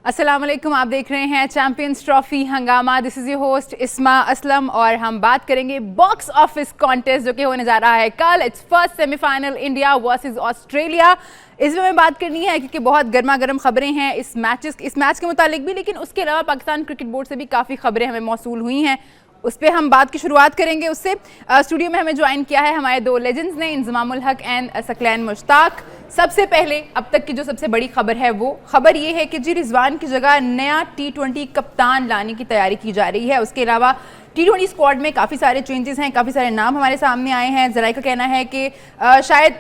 अस्सलाम वालेकुम, आप देख रहे हैं चैंपियंस ट्रॉफी हंगामा। दिस इज योर होस्ट इस्मा असलम और हम बात करेंगे बॉक्स ऑफिस कॉन्टेस्ट जो कि होने जा रहा है कल। It's first semifinal India versus Australia. इसमें हमें बात करनी है क्योंकि बहुत गर्मा गर्म खबरें हैं इस मैच के मुतालिक भी, लेकिन उसके अलावा पाकिस्तान क्रिकेट बोर्ड से भी काफ़ी खबरें हमें मौसूल हुई हैं। उस पर हम बात की शुरुआत करेंगे। उससे स्टूडियो में हमें ज्वाइन किया है हमारे दो लेजेंड्स ने, इंजमामुल हक एंड सकलैन मुश्ताक। सबसे पहले अब तक की जो सबसे बड़ी खबर है वो खबर ये है कि जी रिजवान की जगह नया T20 कप्तान लाने की तैयारी की जा रही है। उसके अलावा T20 स्क्वाड में काफ़ी सारे चेंजेस हैं, काफ़ी सारे नाम हमारे सामने आए हैं। जराई का कहना है कि शायद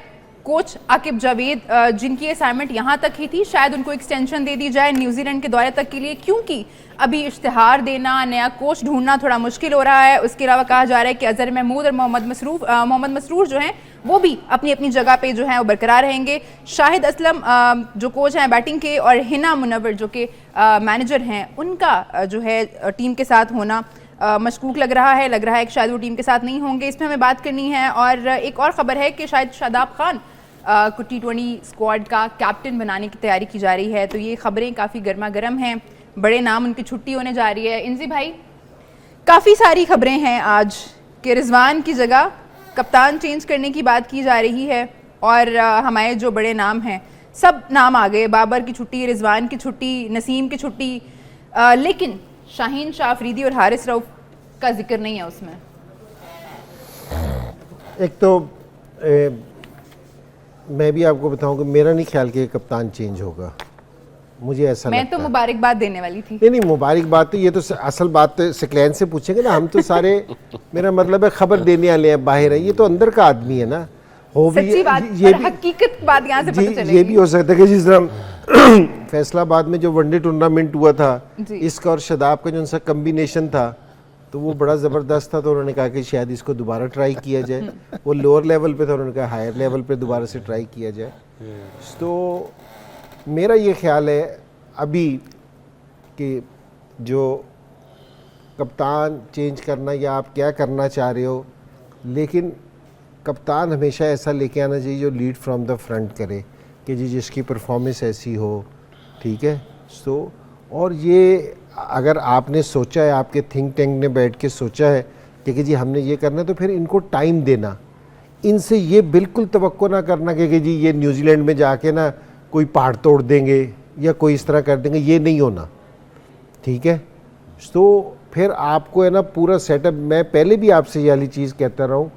कोच आकिब जावेद जिनकी असाइनमेंट यहाँ तक ही थी, शायद उनको एक्सटेंशन दे दी जाए न्यूजीलैंड के दौरे तक के लिए, क्योंकि अभी इश्तिहार देना, नया कोच ढूंढना थोड़ा मुश्किल हो रहा है। उसके अलावा कहा जा रहा है कि अजहर महमूद और मोहम्मद मसरूर जो हैं वो भी अपनी अपनी जगह पे जो है वो बरकरार रहेंगे। शाहिद असलम जो कोच हैं बैटिंग के, और हिना मुनव्वर जो कि मैनेजर हैं, उनका जो है टीम के साथ होना मशकूक लग रहा है कि शायद वो टीम के साथ नहीं होंगे। इसमें हमें बात करनी है। और एक और ख़बर है कि शायद शादाब खान को T20 स्क्वाड का कैप्टन बनाने की तैयारी की जा रही है। तो ये खबरें काफ़ी गर्मा गर्म हैं, बड़े नाम उनकी छुट्टी होने जा रही है। इंजी भाई, काफ़ी सारी खबरें हैं आज कि रिजवान की जगह कप्तान चेंज करने की बात की जा रही है, और हमारे जो बड़े नाम हैं सब नाम आ गए। बाबर की छुट्टी, रिजवान की छुट्टी, नसीम की छुट्टी, लेकिन शाहीन शाह अफरीदी और हारिस रऊफ का जिक्र नहीं है उसमें। एक तो मैं भी आपको बताऊं कि मेरा नहीं ख्याल कि कप्तान चेंज होगा, मुझे ऐसा मैं तो मुबारकबाद देने वाली थी। नहीं मुबारकबाद तो ये तो असल बात तो सकलैन से पूछेंगे ना, हम तो सारे मेरा मतलब है खबर देने वाले हैं, बाहर है, ये तो अंदर का आदमी है ना। हो भी सच्ची बात, ये हकीकत बात यहाँ से पता चलेगी। ये भी हो सकता है कि जिस तरह फैसलाबाद में जो वनडे टूर्नामेंट हुआ था, इसका और शदाब का जो उनका कम्बिनेशन था तो वो बड़ा ज़बरदस्त था, तो उन्होंने कहा कि शायद इसको दोबारा ट्राई किया जाए। वो लोअर लेवल पे था, उन्होंने कहा हायर लेवल पे दोबारा से ट्राई किया जाए। तो मेरा ये ख्याल है अभी कि जो कप्तान चेंज करना या आप क्या करना चाह रहे हो, लेकिन कप्तान हमेशा ऐसा लेके आना चाहिए जो लीड फ्रॉम द फ्रंट करे, कि जी जिसकी परफॉर्मेंस ऐसी हो, ठीक है। तो और ये अगर आपने सोचा है, आपके थिंक टैंक ने बैठ के सोचा है कि जी हमने ये करना है, तो फिर इनको टाइम देना। इनसे ये बिल्कुल तवक्को ना करना कि जी ये न्यूजीलैंड में जाके ना कोई पहाड़ तोड़ देंगे या कोई इस तरह कर देंगे, ये नहीं होना, ठीक है। तो फिर आपको है ना पूरा सेटअप, मैं पहले भी आपसे ये वाली चीज़ कहता रहा हूँ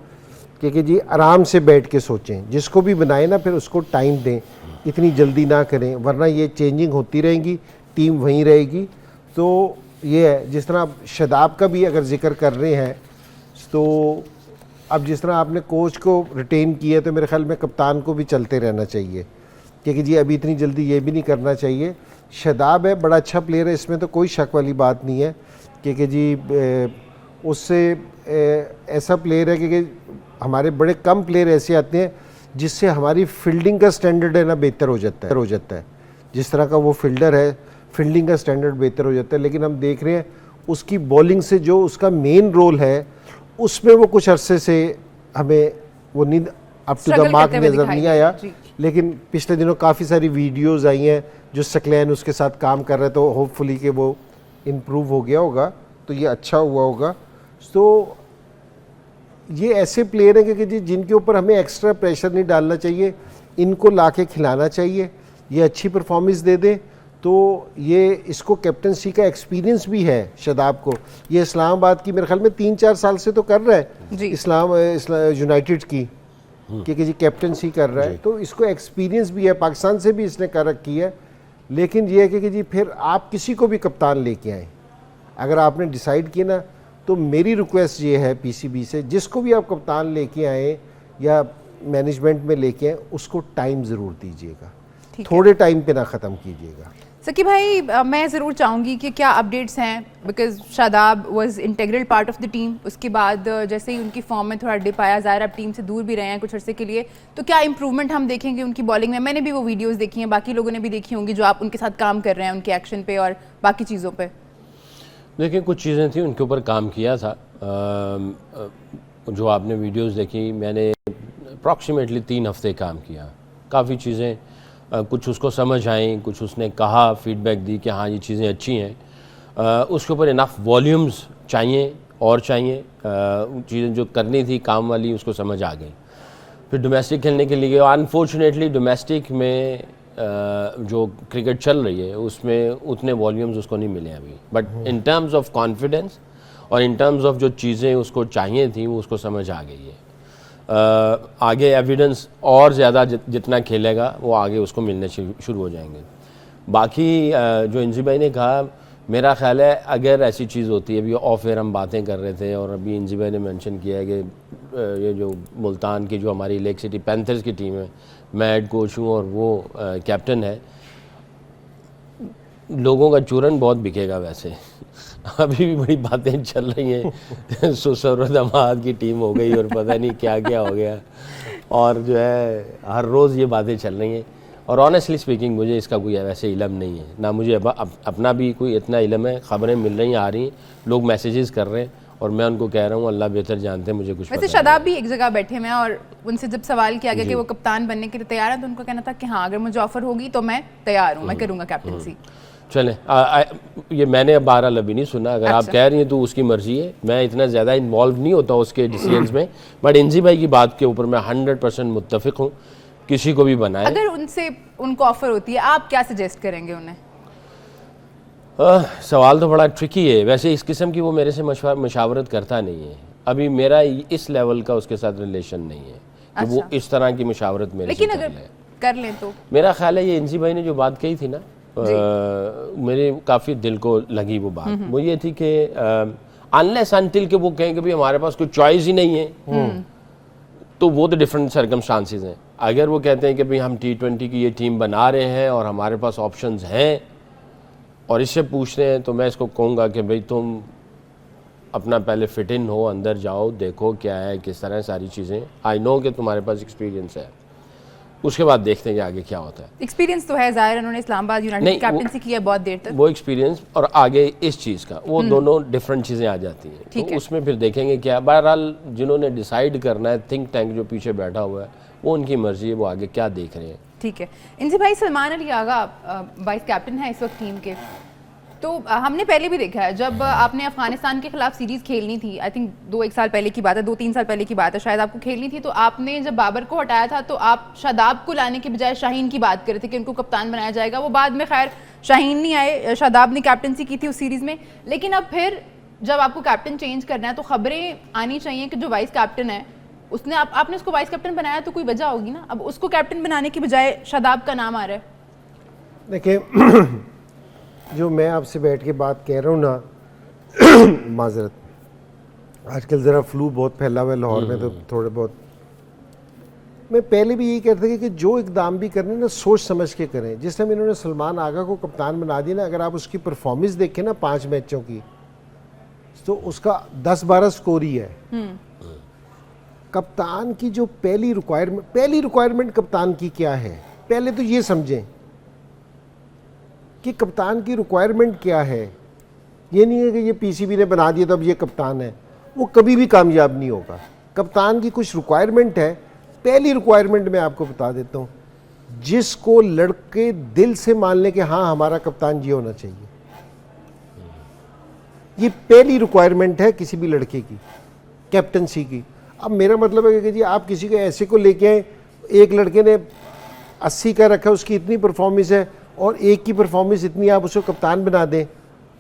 कि जी आराम से बैठ के सोचें, जिसको भी बनाए ना फिर उसको टाइम दें, इतनी जल्दी ना करें, वरना ये चेंजिंग होती रहेगी, टीम वहीं रहेगी। तो ये है, जिस तरह शदाब का भी अगर जिक्र कर रहे हैं, तो अब जिस तरह आपने कोच को रिटेन किया, तो मेरे ख्याल में कप्तान को भी चलते रहना चाहिए, क्योंकि जी अभी इतनी जल्दी ये भी नहीं करना चाहिए। शदाब है, बड़ा अच्छा प्लेयर है, इसमें तो कोई शक वाली बात नहीं है, क्योंकि जी उससे ऐसा प्लेयर है कि हमारे बड़े कम प्लेयर ऐसे आते हैं जिससे हमारी फील्डिंग का स्टैंडर्ड है ना बेहतर हो जाता है। जिस तरह का वो फील्डर है, फील्डिंग का स्टैंडर्ड बेहतर हो जाता है। लेकिन हम देख रहे हैं उसकी बॉलिंग से जो उसका मेन रोल है, उसमें वो कुछ अरसे से हमें वो नींद अप टू द मार्क नज़र नहीं आया। लेकिन पिछले दिनों काफ़ी सारी वीडियोस आई हैं जो सकलैन उसके साथ काम कर रहे हैं, तो होपफुली कि वो इम्प्रूव हो गया होगा, तो ये अच्छा हुआ होगा। तो ये ऐसे प्लेयर हैं कि जी जिनके ऊपर हमें एक्स्ट्रा प्रेशर नहीं डालना चाहिए, इनको ला के खिलाना चाहिए, ये अच्छी परफॉर्मेंस दे दे। तो ये इसको कैप्टनसी का एक्सपीरियंस भी है शदाब को, ये इस्लामाबाद की मेरे ख्याल में 3-4 साल से तो कर रहा है इस्लाम यूनाइटेड की, क्योंकि जी कैप्टनसी कर रहा है, तो इसको एक्सपीरियंस भी है, पाकिस्तान से भी इसने कर रखी है। लेकिन ये है कि जी फिर आप किसी को भी कप्तान लेके आएँ, अगर आपने डिसाइड किया ना, तो मेरी रिक्वेस्ट ये है PCB से, जिसको भी आप कप्तान लेके आएँ या मैनेजमेंट में लेके आएँ, उसको टाइम ज़रूर दीजिएगा, थोड़े टाइम पे ना ख़त्म कीजिएगा। सकी भाई, मैं ज़रूर चाहूँगी कि क्या अपडेट्स हैं, because Shadab was integral part of the team. उसके बाद जैसे ही उनकी फॉर्म में थोड़ा डिप आया, ज़ाहिर अब टीम से दूर भी रहे हैं कुछ अर्से के लिए, तो क्या इंप्रूवमेंट हम देखेंगे उनकी बॉलिंग में? मैंने भी वो वीडियोस देखी हैं, बाकी लोगों ने भी देखी होंगी जो आप उनके साथ काम कर रहे हैं, उनके एक्शन पे और बाकी चीज़ों पर। देखिए, कुछ चीज़ें थी उनके ऊपर काम किया था, जो आपने वीडियोज़ देखी, मैंने अप्रॉक्सीमेटली 3 हफ्ते काम किया, काफ़ी चीज़ें कुछ उसको समझ आई, कुछ उसने कहा, फीडबैक दी कि हाँ ये चीज़ें अच्छी हैं, उसके ऊपर इनफ वॉल्यूम्स चाहिए और चाहिए, चीज़ें जो करनी थी काम वाली उसको समझ आ गई। फिर डोमेस्टिक खेलने के लिए, अनफॉर्चुनेटली डोमेस्टिक में जो क्रिकेट चल रही है उसमें उतने वॉल्यूम्स उसको नहीं मिले अभी, but in terms of confidence और इन टर्म्स ऑफ जो चीज़ें उसको चाहिए थी वो उसको समझ आ गई है। आगे एविडेंस और ज़्यादा जितना खेलेगा वो आगे उसको मिलने शुरू हो जाएंगे। बाकी जो इंजी भाई ने कहा, मेरा ख्याल है अगर ऐसी चीज़ होती है, अभी ऑफ एयर हम बातें कर रहे थे और अभी इंजी भाई ने मेंशन किया है कि ये जो मुल्तान की जो हमारी लेक सिटी पैंथर्स की टीम है, मैं हेड कोच हूँ और वो कैप्टन है, लोगों का चूरन बहुत बिकेगा वैसे। अभी भी बड़ी बातें चल रही हैं सुसर दमाद की टीम हो गई और पता नहीं क्या क्या हो गया, और जो है हर रोज़ ये बातें चल रही हैं। और ऑनेस्टली स्पीकिंग मुझे इसका कोई वैसे इल्म नहीं है, ना मुझे अपना भी कोई इतना इल्म है। ख़बरें मिल रही हैं, आ रही हैं, लोग मैसेजेस कर रहे हैं और मैं उनको कह रहा हूँ अल्लाह बेहतर जानते हैं, मुझे कुछ वैसे शादाब भी एक जगह बैठे हैं और उनसे जब सवाल किया गया कि वो कप्तान बनने के लिए तैयार है तो उनको कहना था कि हाँ अगर मुझे ऑफर होगी तो मैं तैयार हूँ, मैं करूँगा कैप्टनसी। चलें, ये मैंने अब बहरहाल अभी नहीं सुना, अगर आप कह रही हैं तो उसकी मर्जी है, मैं इतना ज़्यादा इन्वॉल्व नहीं होता उसके डिसीजंस में, बट इंजी भाई की बात के ऊपर मैं 100% मुत्तफिक हूँ, किसी को भी बनाए। अगर उनको ऑफर होती है आप क्या सजेस्ट करेंगे उन्हें? सवाल तो बड़ा ट्रिकी है, वैसे इस किस्म की वो मेरे से मशावरत करता नहीं है, अभी मेरा इस लेवल का उसके साथ रिलेशन नहीं है कि वो इस तरह की मशावरत मेरे से कर लें तो मेरा ख्याल है ये इंजी भाई ने जो बात कही थी ना, मेरे काफ़ी दिल को लगी वो बात। वो ये थी कि अनलेस अनटिल के वो कहें कि भाई हमारे पास कोई चॉइस ही नहीं है, तो वो तो डिफरेंट सर्कमस्टांसेस हैं। अगर वो कहते हैं कि भाई हम T20 की ये टीम बना रहे हैं और हमारे पास ऑप्शंस हैं और इससे पूछ रहे हैं, तो मैं इसको कहूँगा कि भाई तुम अपना पहले फिट इन हो, अंदर जाओ, देखो क्या है, किस तरह सारी चीज़ें। आई नो कि तुम्हारे पास एक्सपीरियंस है, उसके बाद देखते हैं कि आगे क्या होता है। एक्सपीरियंस तो है ज़ाहिर, उन्होंने इस्लामाबाद यूनाइटेड की कैप्टनसी की है बहुत देर तक, वो एक्सपीरियंस और आगे इस चीज़ का, वो दोनों डिफरेंट चीज़ें आ जाती हैं, तो उसमें फिर देखेंगे क्या। बहरहाल जिन्होंने डिसाइड करना है, थिंक टैंक जो पीछे बैठा हुआ है, वो उनकी मर्जी है, वो आगे क्या देख रहे हैं। ठीक है। इंजी भाई, सलमान अली आगा वाइस कैप्टन है इस वक्त टीम के, तो हमने पहले भी देखा है जब आपने अफगानिस्तान के खिलाफ सीरीज़ खेलनी थी, आई थिंक 2-1 साल पहले की बात है, 2-3 साल पहले की बात है शायद, आपको खेलनी थी, तो आपने जब बाबर को हटाया था तो आप शादाब को लाने के बजाय शाहीन की बात कर रहे थे कि उनको कप्तान बनाया जाएगा। वो बाद में खैर शाहीन नहीं आए, शादाब ने कैप्टनसी की थी उस सीरीज़ में, लेकिन अब फिर जब आपको कैप्टन चेंज करना है तो खबरें आनी चाहिए कि जो वाइस कैप्टन है उसने आपने उसको वाइस कैप्टन बनाया तो कोई वजह होगी ना, अब उसको कैप्टन बनाने की बजाय शादाब का नाम आ रहा है। देखिए, जो मैं आपसे बैठ के बात कह रहा हूँ ना, माजरत, आजकल ज़रा फ्लू बहुत फैला हुआ है लाहौर में, तो थोड़े बहुत मैं पहले भी यही कहता था कि जो इकदाम भी करने ना सोच समझ के करें। जिस टाइम इन्होंने सलमान आगा को कप्तान बना दिया ना, अगर आप उसकी परफॉर्मेंस देखें ना 5 मैचों की, तो उसका 10-12 स्कोर ही है। कप्तान की जो पहली रिक्वायरमेंट कप्तान की क्या है, पहले तो ये समझें कि कप्तान की रिक्वायरमेंट क्या है। ये नहीं है कि ये पीसीबी ने बना दिया तो अब ये कप्तान है, वो कभी भी कामयाब नहीं होगा। कप्तान की कुछ रिक्वायरमेंट है। पहली रिक्वायरमेंट मैं आपको बता देता हूँ, जिसको लड़के दिल से मान लें कि हाँ हमारा कप्तान ये होना चाहिए, ये पहली रिक्वायरमेंट है किसी भी लड़के की, कैप्टनसी की। अब मेरा मतलब है कि जी आप किसी को ऐसे को लेके आए, एक लड़के ने 80 का रखा, उसकी इतनी परफॉर्मेंस है और एक की परफॉर्मेंस इतनी, आप उसको कप्तान बना दें।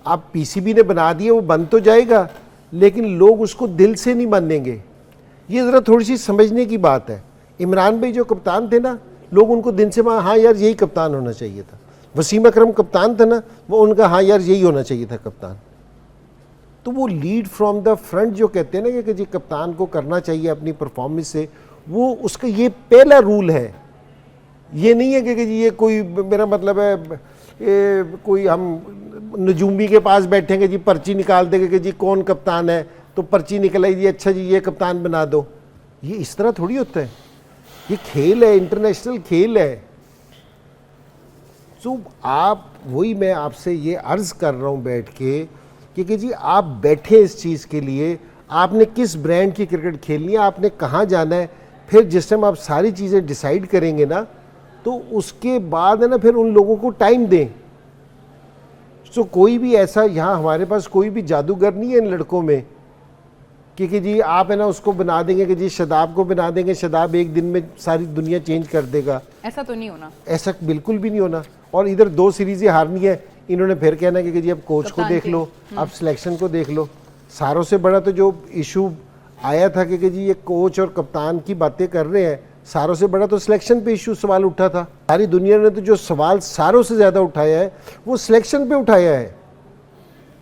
आप पीसीबी ने बना दिया, वो बन तो जाएगा लेकिन लोग उसको दिल से नहीं मानेंगे। ये ज़रा थोड़ी सी समझने की बात है। इमरान भाई जो कप्तान थे ना, लोग उनको दिल से हाँ यार यही कप्तान होना चाहिए था। वसीम अकरम कप्तान था ना, वो उनका हाँ यार यही होना चाहिए था कप्तान। तो वो लीड फ्रॉम द फ्रंट जो कहते हैं ना कि जी कप्तान को करना चाहिए अपनी परफॉर्मेंस से, वो उसका ये पहला रूल है। ये नहीं है कि जी ये कोई, मेरा मतलब है कोई हम नजूमी के पास बैठेंगे जी पर्ची निकाल देंगे कि जी कौन कप्तान है, तो पर्ची निकल आई जी अच्छा जी ये कप्तान बना दो। ये इस तरह थोड़ी होता है, ये खेल है, इंटरनेशनल खेल है। तो आप, वही मैं आपसे ये अर्ज़ कर रहा हूँ बैठ के कि जी आप बैठे इस चीज़ के लिए, आपने किस ब्रांड की क्रिकेट खेलनी है, आपने कहाँ जाना है, फिर जिस टाइम आप सारी चीज़ें डिसाइड करेंगे ना, तो उसके बाद है ना फिर उन लोगों को टाइम दें। तो कोई भी ऐसा यहाँ हमारे पास कोई भी जादूगर नहीं है इन लड़कों में कि जी आप है ना उसको बना देंगे कि जी शदाब को बना देंगे, शदाब एक दिन में सारी दुनिया चेंज कर देगा। ऐसा तो नहीं होना, ऐसा बिल्कुल भी नहीं होना। और इधर 2 सीरीज़ें हारनी है, इन्होंने फिर कहना कि जी अब कोच को देख लो, अब सिलेक्शन को देख लो। सारों से बड़ा तो जो इशू आया था कि जी ये कोच और कप्तान की बातें कर रहे हैं, सारों से बड़ा तो सिलेक्शन पे इशू सवाल उठा था। सारी दुनिया ने तो जो सवाल सारों से ज़्यादा उठाया है वो सिलेक्शन पे उठाया है।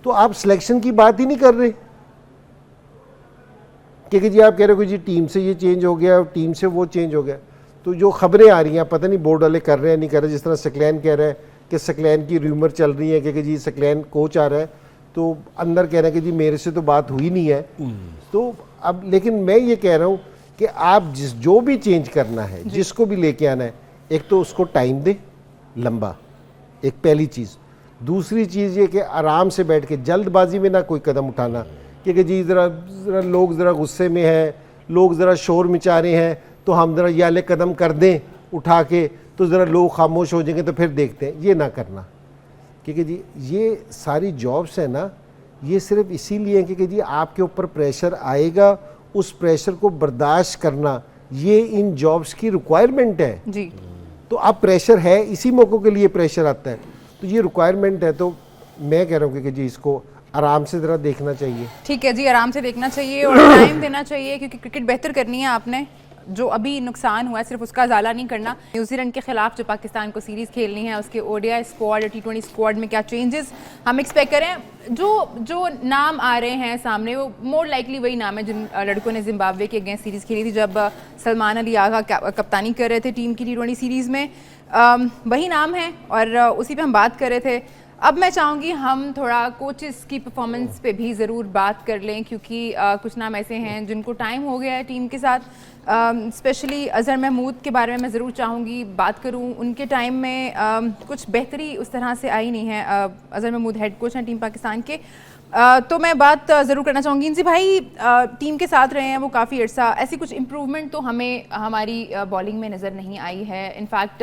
तो आप सिलेक्शन की बात ही नहीं कर रहे कि जी आप कह रहे हो कि जी टीम से ये चेंज हो गया, टीम से वो चेंज हो गया। तो जो खबरें आ रही हैं पता नहीं बोर्ड वाले कर रहे हैं नहीं कर रहे। जिस तरह सकलैन कह रहा है कि सकलैन की र्यूमर चल रही है कि जी सकलैन कोच आ रहा है, तो अंदर कह रहे हैं कि जी मेरे से तो बात हुई नहीं है। तो अब लेकिन मैं ये कह रहा हूँ कि आप जो भी चेंज करना है, जिसको भी लेके आना है, एक तो उसको टाइम दे लंबा, एक पहली चीज़। दूसरी चीज़ ये कि आराम से बैठ के जल्दबाजी में ना कोई कदम उठाना कि जी ज़रा लोग ज़रा गुस्से में हैं, लोग ज़रा शोर मचा रहे हैं, तो हम ज़रा ये वाले कदम कर दें उठा के, तो ज़रा लोग खामोश हो जाएंगे तो फिर देखते हैं। ये ना करना क्योंकि जी ये सारी जॉब्स है ना, ये सिर्फ इसीलिए है कि जी आपके ऊपर प्रेशर आएगा, उस प्रेशर को बर्दाश्त करना ये इन जॉब्स की रिक्वायरमेंट है जी। तो अब प्रेशर है, इसी मौक़ों के लिए प्रेशर आता है, तो ये रिक्वायरमेंट है। तो मैं कह रहा हूँ कि जी इसको आराम से ज़रा देखना चाहिए। ठीक है जी, आराम से देखना चाहिए और टाइम देना चाहिए क्योंकि क्रिकेट बेहतर करनी है। आपने जो अभी नुकसान हुआ है सिर्फ उसका ज़ाला नहीं करना। न्यूजीलैंड के खिलाफ जो पाकिस्तान को सीरीज़ खेलनी है उसके ओडीआई स्क्वाड और T20 स्क्वाड में क्या चेंजेस हम एक्सपेक्ट करें। जो नाम आ रहे हैं सामने वो मोर लाइकली वही नाम है जिन लड़कों ने जिम्बाब्वे के अगेंस्ट सीरीज़ खेली थी जब सलमान अली आगा कप्तानी कर रहे थे टीम की T20 सीरीज़ में। वही नाम है और उसी पर हम बात कर रहे थे। अब मैं चाहूँगी हम थोड़ा कोचेस की परफॉर्मेंस पे भी ज़रूर बात कर लें क्योंकि कुछ नाम ऐसे हैं जिनको टाइम हो गया है टीम के साथ। स्पेशली अज़हर महमूद के बारे में मैं ज़रूर चाहूँगी बात करूँ। उनके टाइम में कुछ बेहतरी उस तरह से आई नहीं है। अज़हर महमूद हेड कोच हैं टीम पाकिस्तान के। तो मैं बात ज़रूर करना चाहूँगी इनसे। भाई टीम के साथ रहे हैं वो काफ़ी अर्सा, ऐसी कुछ इम्प्रूवमेंट तो हमें हमारी बॉलिंग में नज़र नहीं आई है। इनफैक्ट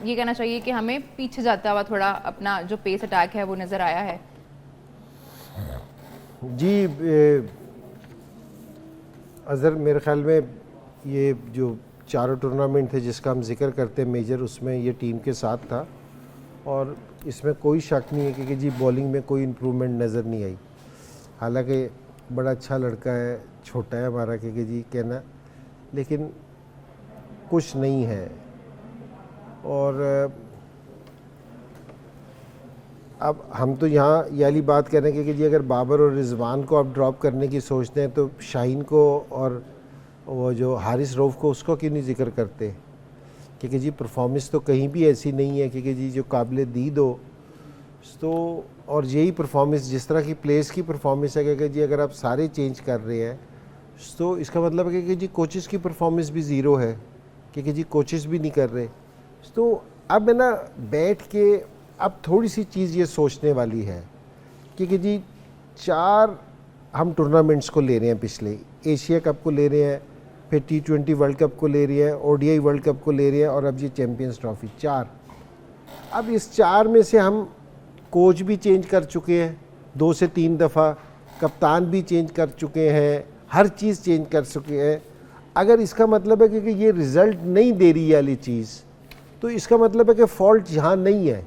ये कहना चाहिए कि हमें पीछे जाता हुआ थोड़ा अपना जो पेस अटैक है वो नज़र आया है। जी अज़हर मेरे ख्याल में ये जो चारों टूर्नामेंट थे जिसका हम जिक्र करते हैं मेजर, उसमें ये टीम के साथ था और इसमें कोई शक नहीं है कि जी बॉलिंग में कोई इम्प्रूवमेंट नज़र नहीं आई। हालांकि बड़ा अच्छा लड़का है, छोटा है हमारा कि जी कहना, लेकिन कुछ नहीं है। और अब हम तो यहाँ ये वाली बात कर रहे हैं कि जी अगर बाबर और रिजवान को आप ड्रॉप करने की सोचते हैं तो शाहीन को और वो जो हारिस रऊफ़ को उसको क्यों नहीं जिक्र करते, क्योंकि जी परफॉर्मेंस तो कहीं भी ऐसी नहीं है क्योंकि जी जो काबिल दीद हो। तो और यही परफॉर्मेंस जिस तरह की प्लेस की परफॉर्मेंस है कि जी अगर आप सारे चेंज कर रहे हैं तो इसका मतलब है कि जी कोचेस की परफॉर्मेंस भी ज़ीरो है क्योंकि जी कोचेस भी नहीं कर रहे। तो अब है ना बैठ के अब थोड़ी सी चीज़ ये सोचने वाली है क्योंकि जी 4 हम टूर्नामेंट्स को ले रहे हैं, पिछले एशिया कप को ले रहे हैं, फिर T20 वर्ल्ड कप को ले रहे हैं, ODI वर्ल्ड कप को ले रहे हैं और अब ये चैम्पियंस ट्रॉफी 4। अब इस 4 में से हम कोच भी चेंज कर चुके हैं 2 से 3 दफ़ा, कप्तान भी चेंज कर चुके हैं, हर चीज़ चेंज कर चुके हैं। अगर इसका मतलब है कि ये रिज़ल्ट नहीं दे रही वाली चीज़ तो इसका मतलब है कि फ़ॉल्ट यहाँ नहीं है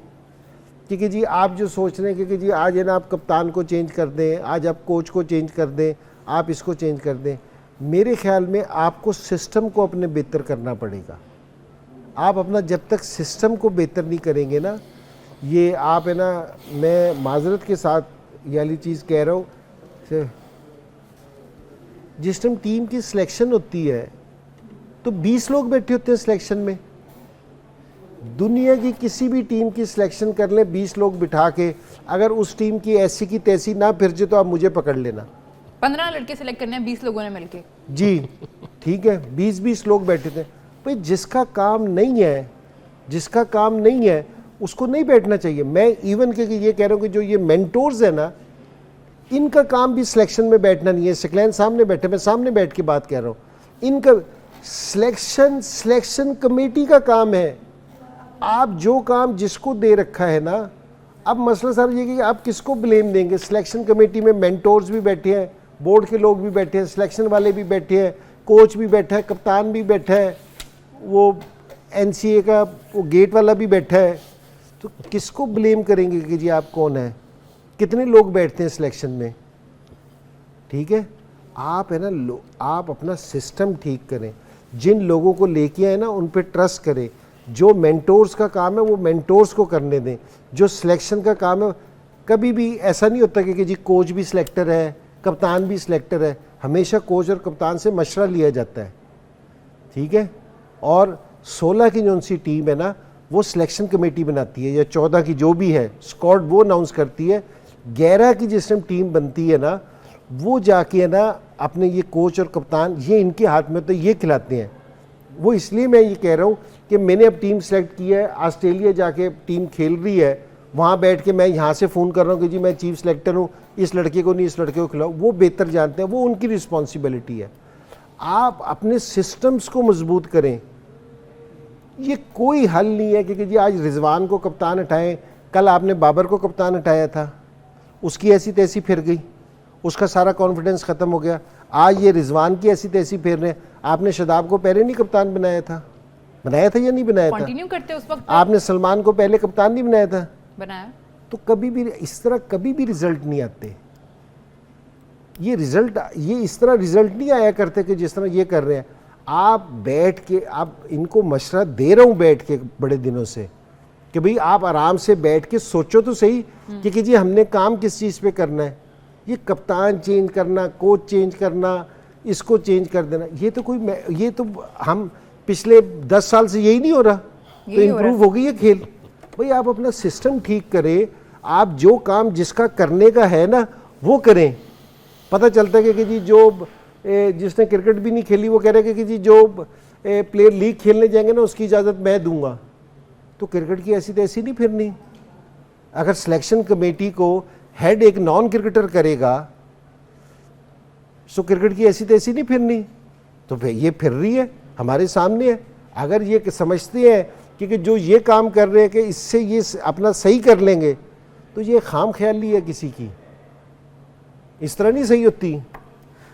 क्योंकि जी आप जो सोच रहे हैं कि जी आज है ना आप कप्तान को चेंज कर दें, आज आप कोच को चेंज कर दें, आप इसको चेंज कर दें। मेरे ख्याल में आपको सिस्टम को अपने बेहतर करना पड़ेगा। आप अपना जब तक सिस्टम को बेहतर नहीं करेंगे ना, ये आप है ना, मैं माजरत के साथ ये वाली चीज़ कह रहा हूँ, जिस टाइम टीम की सिलेक्शन होती है तो 20 लोग बैठे होते हैं सिलेक्शन में। दुनिया की किसी भी टीम की सिलेक्शन कर लें 20 लोग बिठा के, अगर उस टीम की ऐसी की तैसी ना फिर जाए तो आप मुझे पकड़ लेना। 15 लड़के सिलेक्ट करने हैं 20 लोगों ने मिलके। जी ठीक है, 20-20 लोग बैठे थे। भाई जिसका काम नहीं है, जिसका काम नहीं है उसको नहीं बैठना चाहिए। मैं इवन के ये कह रहा हूँ कि जो ये मेंटोर्स है ना, इनका काम भी सिलेक्शन में बैठना नहीं है। सकलैन सामने बैठे, मैं सामने बैठ के बात कह रहा हूँ। इनका सिलेक्शन कमेटी का काम है। आप जो काम जिसको दे रखा है ना, अब मसला सर ये कि आप किसको ब्लेम देंगे। सिलेक्शन कमेटी में मेंटोर्स भी बैठे हैं, बोर्ड के लोग भी बैठे हैं, सिलेक्शन वाले भी बैठे हैं, कोच भी बैठा है, कप्तान भी बैठा है, वो एनसीए का वो गेट वाला भी बैठा है। तो किसको ब्लेम करेंगे कि जी आप कौन है? कितने लोग बैठते हैं सिलेक्शन में? ठीक है, आप है ना आप अपना सिस्टम ठीक करें, जिन लोगों को लेके आए ना उन पे ट्रस्ट करें। जो मेंटोर्स का काम है वो मेंटोर्स को करने दें। जो सिलेक्शन का काम है, कभी भी ऐसा नहीं होता कि जी कोच भी सिलेक्टर है, कप्तान भी सिलेक्टर है। हमेशा कोच और कप्तान से मशवरा लिया जाता है, ठीक है। और 16 की जो उनसी टीम है ना, वो सिलेक्शन कमेटी बनाती है, या 14 की जो भी है स्क्वाड वो अनाउंस करती है। 11 की जिस टाइम टीम बनती है ना, वो जाके है ना अपने ये कोच और कप्तान ये इनके हाथ में तो ये खिलाते हैं। वो इसलिए मैं ये कह रहा हूँ कि मैंने अब टीम सेलेक्ट की है, ऑस्ट्रेलिया जाके टीम खेल रही है, वहाँ बैठ के मैं यहाँ से फ़ोन कर रहा हूँ कि जी मैं चीफ सेलेक्टर हूँ, इस लड़के को नहीं इस लड़के को खिलाओ। वो बेहतर जानते हैं, वो उनकी रिस्पॉन्सिबिलिटी है। आप अपने सिस्टम्स को मजबूत करें। ये कोई हल नहीं है कि जी आज रिजवान को कप्तान हटाएं, कल आपने बाबर को कप्तान हटाया था, उसकी ऐसी तैसी फिर गई, उसका सारा कॉन्फिडेंस ख़त्म हो गया। आज ये रिजवान की ऐसी तैसी फिर रहे। आपने शदाब को पहले नहीं कप्तान बनाया था या नहीं बनाया था? कंटिन्यू करते उस वक्त आपने सलमान को पहले कप्तान नहीं बनाया था? बनाया। तो कभी भी इस तरह कभी भी रिजल्ट नहीं आते। ये इस तरह रिजल्ट नहीं आया करते कि जिस तरह ये कर रहे हैं। आप बैठ के, आप इनको मशवरा दे रहा हूँ बैठ के बड़े दिनों से कि भाई आप आराम से बैठ के सोचो तो सही कि जी हमने काम किस चीज़ पे करना है। ये कप्तान चेंज करना, कोच चेंज करना, इसको चेंज कर देना, ये तो हम पिछले 10 साल से यही नहीं हो रहा। तो इम्प्रूव हो गई है खेल। भाई आप अपना सिस्टम ठीक करें, आप जो काम जिसका करने का है ना वो करें। पता चलता है कि जी जो जिसने क्रिकेट भी नहीं खेली वो कह रहे हैं कि जी जो प्लेयर लीग खेलने जाएंगे ना उसकी इजाज़त मैं दूंगा। तो क्रिकेट की ऐसी तैसी नहीं फिरनी। अगर सिलेक्शन कमेटी को हेड एक नॉन क्रिकेटर करेगा तो क्रिकेट की ऐसी तैसी नहीं फिरनी। तो फिर ये फिर रही है, हमारे सामने है। अगर ये समझते हैं कि जो ये काम कर रहे हैं कि इससे ये अपना सही कर लेंगे, तो ये खाम ख्याली है किसी की, इस तरह नहीं सही होती।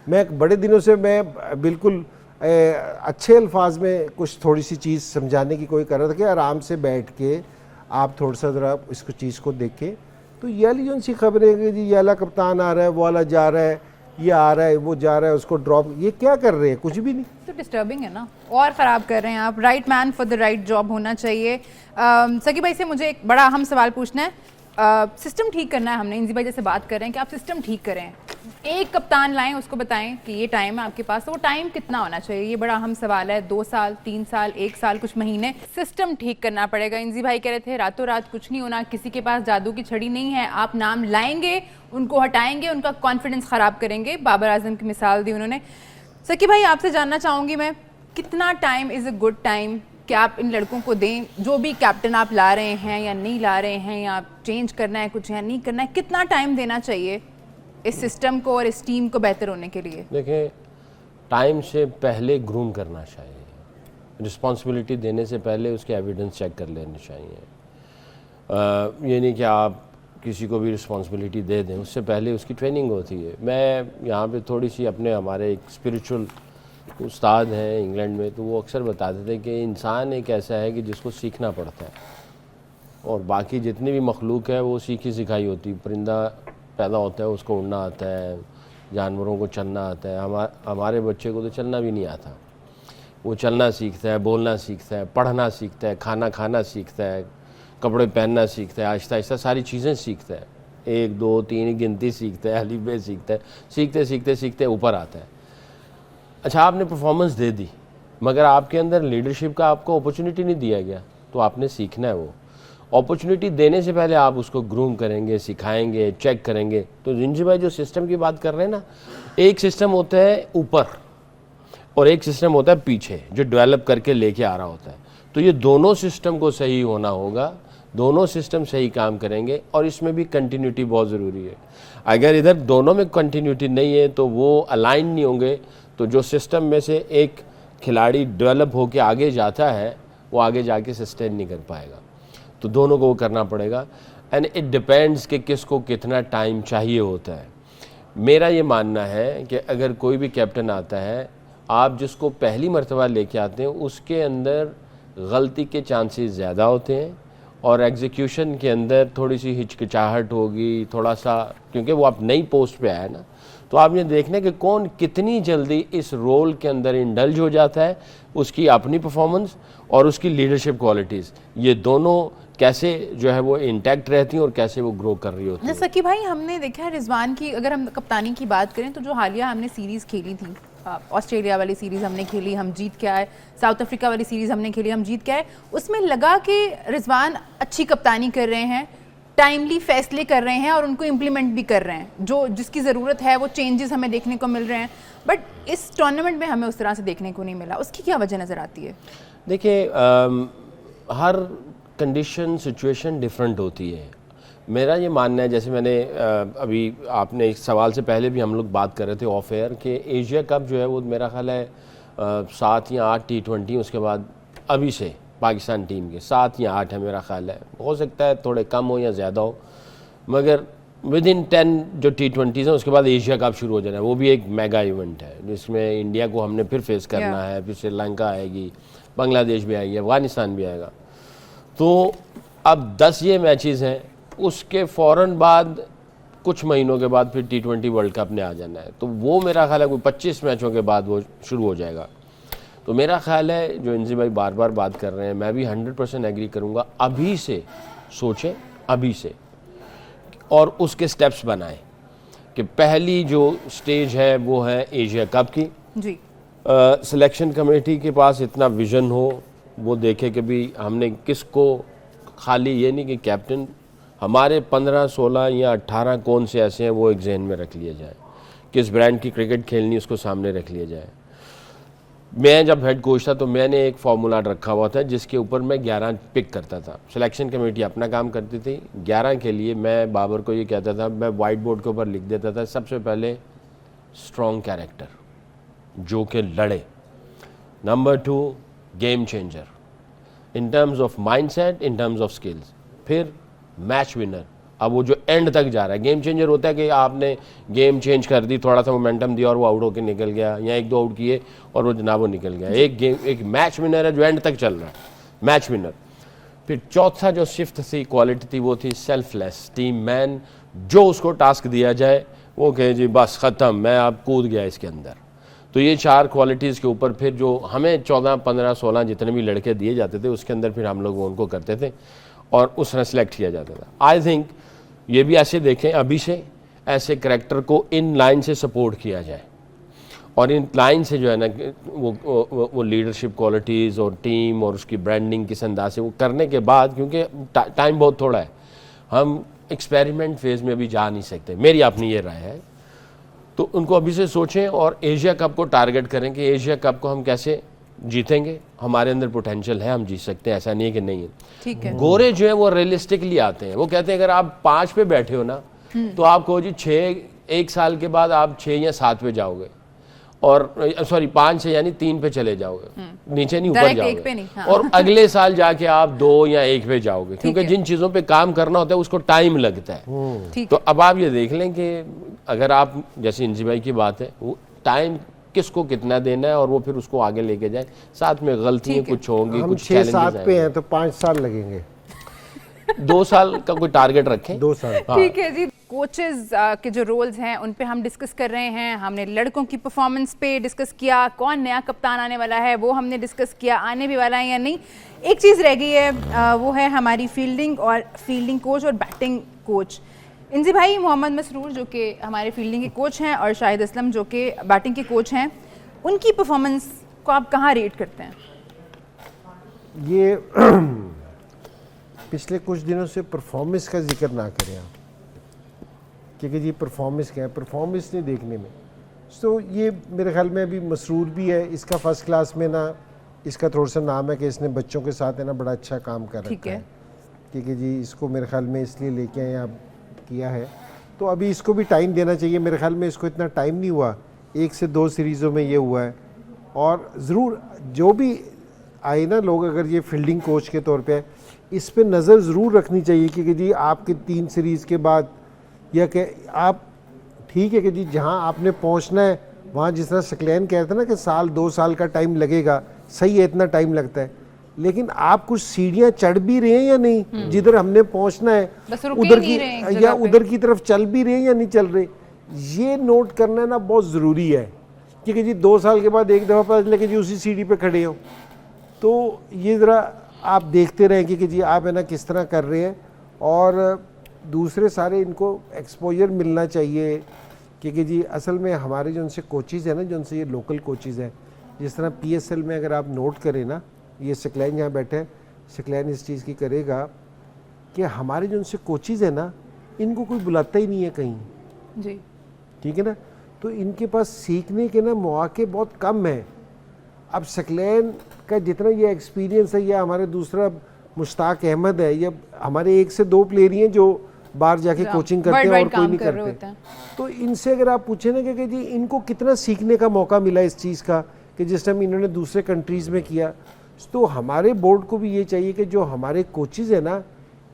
मैं बड़े दिनों से मैं बिल्कुल अच्छे अल्फाज में कुछ थोड़ी सी चीज़ समझाने की कोई कर रहा था कि आराम से बैठ के आप थोड़ा सा ज़रा इसको चीज़ को देखें। तो ये वाली जो सी खबरें कि जी ये वाला कप्तान आ रहा है, वो वाला जा रहा है, ये आ रहा है, वो जा रहा है, उसको ड्रॉप, ये क्या कर रहे हैं? कुछ भी नहीं। तो डिस्टर्बिंग है ना, और ख़राब कर रहे हैं आप। Right man for the right job होना चाहिए। सकी भाई से मुझे एक बड़ा अहम सवाल पूछना है। सिस्टम ठीक करना है हमने, इंजी भाई जैसे बात कर रहे हैं कि आप सिस्टम ठीक करें, एक कप्तान लाएं, उसको बताएं कि ये टाइम है आपके पास, तो वो टाइम कितना होना चाहिए? ये बड़ा अहम सवाल है। 2 साल, 3 साल, 1 साल, कुछ महीने? सिस्टम ठीक करना पड़ेगा। इंजी भाई कह रहे थे रातों रात कुछ नहीं होना, किसी के पास जादू की छड़ी नहीं है। आप नाम लाएंगे, उनको हटाएंगे, उनका कॉन्फिडेंस ख़राब करेंगे। बाबर आजम की मिसाल दी उन्होंने। सकी भाई आपसे जानना चाहूँगी मैं, कितना time is a good time कि आप इन लड़कों को दें? जो भी कैप्टन आप ला रहे हैं या नहीं ला रहे हैं, या चेंज करना है कुछ या नहीं करना है, कितना टाइम देना चाहिए इस सिस्टम को और इस टीम को बेहतर होने के लिए? देखिए, टाइम से पहले ग्रूम करना चाहिए। रिस्पॉन्सिबिलिटी देने से पहले उसके एविडेंस चेक कर लेने चाहिए। ये नहीं कि आप किसी को भी रिस्पॉन्सिबिलिटी दे दें, उससे पहले उसकी ट्रेनिंग होती है। मैं यहाँ पे थोड़ी सी अपने हमारे एक स्पिरिचुअल उस्ताद हैं इंग्लैंड में, तो वो अक्सर बताते थे कि इंसान एक ऐसा है कि जिसको सीखना पड़ता है, और बाकी जितनी भी मखलूक है वो सीखी सिखाई होती। परिंदा पैदा होता है, उसको उड़ना आता है, जानवरों को चलना आता है। हमारे बच्चे को तो चलना भी नहीं आता। वो चलना सीखता है, बोलना सीखता है, पढ़ना सीखता है, खाना खाना सीखता है, कपड़े पहनना सीखता है, आहिस्ता आहिस्ता सारी चीज़ें सीखता है। 1 2 3 गिनती सीखता है, अलिफ बे सीखता है। सीखते सीखते सीखते ऊपर आता है। अच्छा, आपने परफॉर्मेंस दे दी, मगर आपके अंदर लीडरशिप का आपको अपॉर्चुनिटी नहीं दिया गया, तो आपने सीखना है। वो अपॉर्चुनिटी देने से पहले आप उसको ग्रूम करेंगे, सिखाएंगे, चेक करेंगे। तो जिंजी भाई जो सिस्टम की बात कर रहे हैं ना, एक सिस्टम होता है ऊपर और एक सिस्टम होता है पीछे, जो डेवलप करके लेके आ रहा होता है। तो ये दोनों सिस्टम को सही होना होगा, दोनों सिस्टम सही काम करेंगे, और इसमें भी कंटिन्यूटी बहुत ज़रूरी है। अगर इधर दोनों में कंटिन्यूटी नहीं है तो वो अलाइन नहीं होंगे, तो जो सिस्टम में से एक खिलाड़ी डेवलप होकर आगे जाता है वो आगे जाके सस्टेन नहीं कर पाएगा। तो दोनों को वो करना पड़ेगा एंड इट डिपेंड्स कि किसको कितना टाइम चाहिए होता है। मेरा ये मानना है कि अगर कोई भी कैप्टन आता है, आप जिसको पहली मर्तबा लेके आते हैं उसके अंदर गलती के चांसेस ज़्यादा होते हैं और एग्जीक्यूशन के अंदर थोड़ी सी हिचकिचाहट होगी, थोड़ा सा, क्योंकि वो आप नई पोस्ट पे आया ना, तो आप ये देखना कि कौन कितनी जल्दी इस रोल के अंदर इंडल्ज हो जाता है, उसकी अपनी परफॉर्मेंस और उसकी लीडरशिप क्वालिटीज़, ये दोनों कैसे जो है वो इंटैक्ट रहती हैं और कैसे वो ग्रो कर रही होती हैं। जैसा कि भाई हमने देखा है रिजवान की, अगर हम कप्तानी की बात करें तो जो हालिया हमने सीरीज़ खेली थी, ऑस्ट्रेलिया वाली सीरीज़ हमने खेली, हम जीत के आए, साउथ अफ्रीका वाली सीरीज़ हमने खेली, हम जीत के आए, उसमें लगा कि रिजवान अच्छी कप्तानी कर रहे हैं, टाइमली फैसले कर रहे हैं और उनको इम्प्लीमेंट भी कर रहे हैं, जो जिसकी ज़रूरत है वो चेंजेस हमें देखने को मिल रहे हैं। बट इस टूर्नामेंट में हमें उस तरह से देखने को नहीं मिला, उसकी क्या वजह नज़र आती है? देखिए, हर कंडीशन सिचुएशन डिफरेंट होती है। मेरा ये मानना है, जैसे मैंने अभी आपने इस सवाल से पहले भी हम लोग बात कर रहे थे ऑफ एयर, कि एशिया कप जो है वो मेरा ख्याल है 7 या 8 T20, उसके बाद अभी से पाकिस्तान टीम के 7 या 8 है मेरा ख्याल है, हो सकता है थोड़े कम हो या ज़्यादा हो, मगर विद इन 10 जो T20s हैं उसके बाद एशिया कप शुरू हो जाना है। वो भी एक मेगा इवेंट है जिसमें इंडिया को हमने फिर फेस करना है, फिर श्रीलंका आएगी, बांग्लादेश भी आएगी, अफगानिस्तान भी आएगा। तो अब 10 ये मैचेस हैं, उसके फ़ौरन बाद कुछ महीनों के बाद फिर T20 वर्ल्ड कप ने आ जाना है, तो वो मेरा ख्याल है कोई 25 मैचों के बाद वो शुरू हो जाएगा। तो मेरा ख्याल है जो इंजी भाई बार बार बात कर रहे हैं, मैं भी 100% एग्री करूँगा, अभी से सोचें, अभी से, और उसके स्टेप्स बनाएं कि पहली जो स्टेज है वो है एशिया कप की जी। सिलेक्शन कमेटी के पास इतना विजन हो, वो देखे कि भी हमने किसको, खाली ये नहीं कि कैप्टन, हमारे 15, 16 या 18 कौन से ऐसे हैं वो एक जहन में रख लिया जाए, किस ब्रांड की क्रिकेट खेलनी उसको सामने रख लिया जाए। मैं जब हेड कोच था तो मैंने एक फार्मूला रखा हुआ था जिसके ऊपर मैं 11 पिक करता था, सिलेक्शन कमेटी अपना काम करती थी, 11 के लिए मैं बाबर को ये कहता था, मैं वाइट बोर्ड के ऊपर लिख देता था, सबसे पहले स्ट्रॉन्ग कैरेक्टर जो कि लड़े, number 2 game changer in terms of mindset, in terms of skills, फिर मैच विनर। अब वो जो एंड तक जा रहा है, गेम चेंजर होता है कि आपने गेम चेंज कर दी, थोड़ा सा मोमेंटम दिया और वो आउट होकर निकल गया, या 1-2 आउट किए और वो जनाब वो निकल गया। एक मैच विनर है जो एंड तक चल रहा है, मैच विनर। फिर चौथा जो शिफ्ट थी, क्वालिटी थी, वो थी सेल्फलेस टीम मैन, जो उसको टास्क दिया जाए वो कहे जी बस ख़त्म, मैं अब कूद गया इसके अंदर। तो ये 4 क्वालिटीज़ के ऊपर फिर जो हमें 14, 15, 16 जितने भी लड़के दिए जाते थे उसके अंदर फिर हम लोग उनको करते थे और उस तरह सेलेक्ट किया जाता था। आई थिंक ये भी ऐसे देखें, अभी से ऐसे करैक्टर को इन लाइन से सपोर्ट किया जाए और इन लाइन से जो है ना वो लीडरशिप क्वालिटीज़ और टीम और उसकी ब्रांडिंग किस अंदाज से वो करने के बाद, क्योंकि टाइम बहुत थोड़ा है, हम एक्सपेरिमेंट फेज़ में भी जा नहीं सकते, मेरी अपनी ये राय है। तो उनको अभी से सोचें और एशिया कप को टारगेट करें कि एशिया कप को हम कैसे जीतेंगे, हमारे अंदर पोटेंशियल है, हम जीत सकते हैं, ऐसा नहीं है कि नहीं है। ठीक है। गोरे जो है वो रियलिस्टिकली आते हैं, वो कहते हैं अगर आप 5 पे बैठे हो ना तो आप कहो जी 6, 1 साल के बाद आप 6 या 7 पे जाओगे, और सॉरी 5 से यानी 3 पे चले जाओगे, नीचे नहीं ऊपर जाओगे, हाँ। और अगले साल जाके आप 2 या 1 पे जाओगे, क्योंकि जिन चीज़ों पे काम करना होता है उसको टाइम लगता है। तो अब आप ये देख लें कि अगर आप, जैसे इंजी भाई की बात है, वो टाइम किसको कितना देना है और वो फिर उसको आगे लेके जाए। साथ में गलतियां कुछ होंगी, कुछ 6-7 पे हैं तो 5 साल लगेंगे, 2 साल का कोई टारगेट रखें, 2 साल। ठीक है जी। कोचेस के जो रोल्स हैं उन पे हम डिस्कस कर रहे हैं, हमने लड़कों की परफॉर्मेंस पे डिस्कस किया, कौन नया कप्तान आने वाला है वो हमने डिस्कस किया, आने भी वाला है या नहीं। एक चीज़ रह गई है, वो है हमारी फील्डिंग कोच और बैटिंग कोच। इंजी भाई, मोहम्मद मसरूर जो कि हमारे फील्डिंग के कोच हैं और शाहिद असलम जो कि बैटिंग के कोच हैं, उनकी परफॉर्मेंस को आप कहाँ रेट करते हैं? ये पिछले कुछ दिनों से परफॉर्मेंस का जिक्र ना करें आप, क्योंकि जी परफॉर्मेंस क्या है, परफॉर्मेंस नहीं देखने में। तो ये मेरे ख्याल में अभी मसरूर भी है, इसका फर्स्ट क्लास में ना, इसका थोड़ा सा नाम है कि इसने बच्चों के साथ है ना बड़ा अच्छा काम कर रखा है, क्योंकि जी इसको मेरे ख्याल में इसलिए लेके आए आप किया है, तो अभी इसको भी टाइम देना चाहिए। मेरे ख्याल में इसको इतना टाइम नहीं हुआ, 1 से 2 सीरीज़ों में ये हुआ है। और ज़रूर जो भी आए ना लोग, अगर ये फील्डिंग कोच के तौर पे, इस पे नज़र ज़रूर रखनी चाहिए कि जी आपके 3 सीरीज़ के बाद, या कि आप ठीक है कि जी जहाँ आपने पहुँचना है वहाँ, जिस तरह सकलैन कह रहे थे ना कि 1-2 साल का टाइम लगेगा, सही है, इतना टाइम लगता है, लेकिन आप कुछ सीढ़ियाँ चढ़ भी रहे हैं या नहीं, जिधर हमने पहुँचना है उधर की, या उधर की तरफ चल भी रहे हैं या नहीं चल रहे, ये नोट करना ना बहुत ज़रूरी है। क्योंकि जी 2 साल के बाद एक दफ़ा पता चले कि जी उसी सीढ़ी पे खड़े हो, तो ये ज़रा आप देखते रहें कि जी आप है ना किस तरह कर रहे हैं। और दूसरे सारे इनको एक्सपोजर मिलना चाहिए, क्योंकि जी असल में हमारे जो उनसे कोचेज़ हैं ना, जो उनसे ये लोकल कोचेज़ हैं, जिस तरह PSL में अगर आप नोट करें ना, ये सकलैन यहाँ बैठे हैं, सकलैन इस चीज़ की करेगा कि हमारे जो उनसे कोचेज़ हैं ना, इनको कोई बुलाता ही नहीं है कहीं जी, ठीक है ना, तो इनके पास सीखने के ना मौके बहुत कम हैं। अब सकलैन का जितना ये एक्सपीरियंस है, या हमारे दूसरा मुश्ताक अहमद है, या हमारे 1 से 2 प्लेयर ही हैं जो बाहर जाके कोचिंग करते हैं और कोई नहीं करते, तो इनसे अगर आप पूछे ना कि जी इनको कितना सीखने का मौका मिला इस चीज़ का, कि जिस टाइम इन्होंने दूसरे कंट्रीज़ में किया, तो हमारे बोर्ड को भी ये चाहिए कि जो हमारे कोचेज़ हैं ना,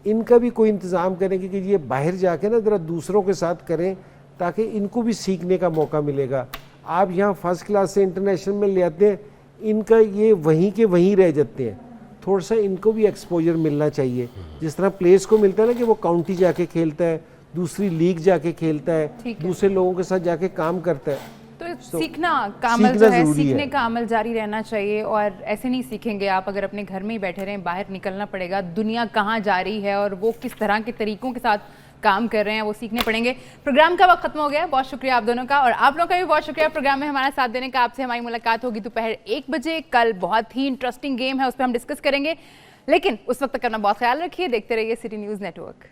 इनका भी कोई इंतज़ाम करें कि ये बाहर जाके ना ज़रा दूसरों के साथ करें, ताकि इनको भी सीखने का मौका मिलेगा। आप यहाँ फर्स्ट क्लास से इंटरनेशनल में ले आते हैं, इनका ये वहीं के वहीं रह जाते हैं। थोड़ा सा इनको भी एक्सपोजर मिलना चाहिए, जिस तरह प्लेयर्स को मिलता है ना कि वो काउंटी जाके खेलता है, दूसरी लीग जाके खेलता है, दूसरे लोगों के साथ जाके काम करता है। तो सीखना का अमल जो है, सीखने का अमल जारी रहना चाहिए। और ऐसे नहीं सीखेंगे आप अगर अपने घर में ही बैठे रहें, बाहर निकलना पड़ेगा, दुनिया कहाँ जा रही है और वो किस तरह के तरीकों के साथ काम कर रहे हैं, वो सीखने पड़ेंगे। प्रोग्राम का वक्त खत्म हो गया, बहुत शुक्रिया आप दोनों का, और आप लोगों का भी बहुत शुक्रिया प्रोग्राम में हमारा साथ देने का। आपसे हमारी मुलाकात होगी दोपहर 1 बजे। कल बहुत ही इंटरेस्टिंग गेम है, उस पर हम डिस्कस करेंगे, लेकिन उस वक्त तक अपना बहुत ख्याल रखिए। देखते रहिए सिटी न्यूज़ नेटवर्क।